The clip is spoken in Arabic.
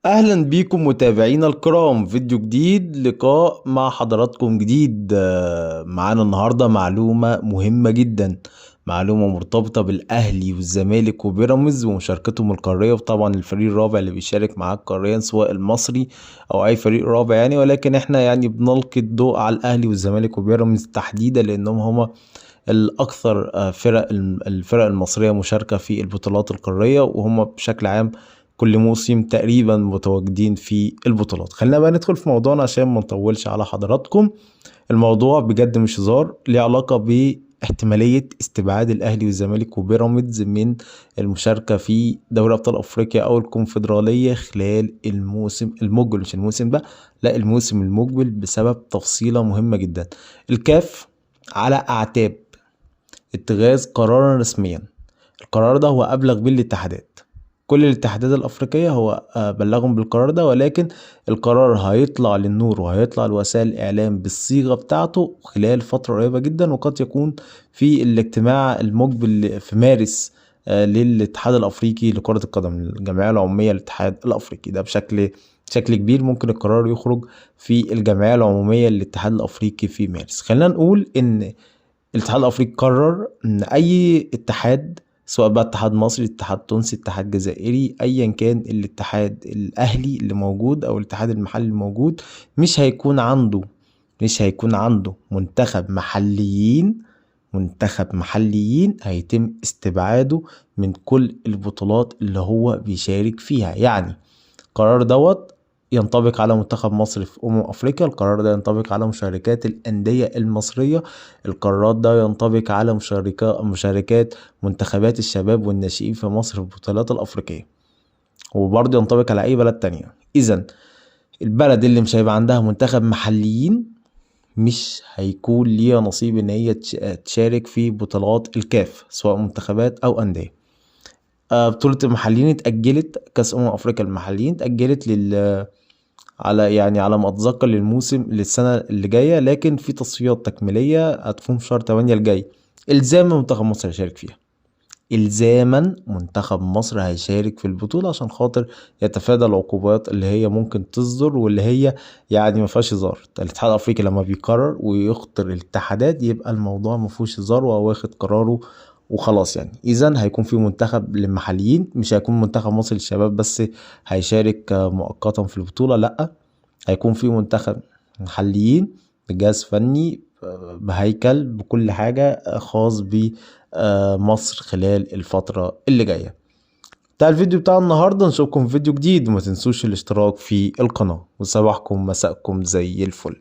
اهلا بيكم متابعينا الكرام، فيديو جديد، لقاء مع حضراتكم جديد. معانا النهاردة معلومة مهمة جدا، معلومة مرتبطة بالاهلي والزمالك وبيراميدز ومشاركتهم القارية، وطبعا الفريق الرابع اللي بيشارك معاك قاريا سواء المصري او اي فريق رابع يعني. ولكن احنا يعني بنلقي الضوء على الاهلي والزمالك وبيراميدز تحديدا لانهم هما الاكثر الفرق المصرية مشاركة في البطولات القارية، وهم بشكل عام كل موسم تقريبا متواجدين في البطولات. خلينا بقى ندخل في موضوعنا عشان ما نطولش على حضراتكم. الموضوع بجد مش هزار، ليه علاقة باحتمالية استبعاد الأهلي والزمالك وبيراميدز من المشاركة في دوري أبطال أفريقيا أو الكونفدرالية خلال الموسم المقبل. مش الموسم ده، لا، الموسم المقبل، بسبب تفصيلة مهمة جدا. الكاف على أعتاب اتخاذ قرارا رسميا. القرار ده هو أبلغ بيه الاتحادات، كل الاتحادات الأفريقية هو بلغهم بالقرار ده، ولكن القرار هيطلع للنور وهيطلع لوسائل الإعلام بالصيغة بتاعته خلال فترة قريبة جدا، وقد يكون في الاجتماع المقبل في مارس للاتحاد الأفريقي لكرة القدم، الجمعية العمومية للاتحاد الأفريقي ده بشكل كبير. ممكن القرار يخرج في الجمعية العمومية للاتحاد الأفريقي في مارس. خلينا نقول إن الاتحاد الافريقي قرر ان اي اتحاد، سواء بقى اتحاد مصري، اتحاد تونسي، اتحاد جزائري، ايا كان الاتحاد الاهلي اللي موجود او الاتحاد المحلي الموجود، مش هيكون عنده منتخب محليين هيتم استبعاده من كل البطولات اللي هو بيشارك فيها. يعني القرار دوت ينطبق على منتخب مصر في أفريقيا، القرار ده ينطبق على مشاركات الأندية المصرية، القرار ده ينطبق على مشاركات منتخبات الشباب والناشئين في مصر في البطولات الأفريقية، وبرضه ينطبق على أي بلد تانية. إذا البلد اللي مش هيبقى عندها منتخب محليين مش هيكون ليها نصيب إن هي تشارك في بطولات الكاف، سواء منتخبات أو أندية. بطولة المحليين اتأجلت، كأس أفريقيا المحليين اتأجلت على ما أتذكر للسنة اللي جاية، لكن في تصفيات تكميلية هتكون في شهر 8 الجاي. إلزاما منتخب مصر هيشارك فيها، إلزاما منتخب مصر هيشارك في البطولة عشان خاطر يتفادى العقوبات اللي هي ممكن تصدر، واللي هي يعني ما فيهاش هزار. الاتحاد الأفريقي لما بيقرر ويخطر الاتحادات يبقى الموضوع ما فيهوش هزار، وهو واخد قراره وخلاص يعني. إذا هيكون في منتخب للمحليين، مش هيكون منتخب مصر للشباب بس هيشارك مؤقتا في البطولة، لأ، هيكون في منتخب محليين بجهاز فني بهيكل بكل حاجة خاص بمصر خلال الفترة اللي جاية. ده الفيديو بتاع النهاردة، نشوفكم في فيديو جديد، وما تنسوش الاشتراك في القناة، وصباحكم مساءكم زي الفل.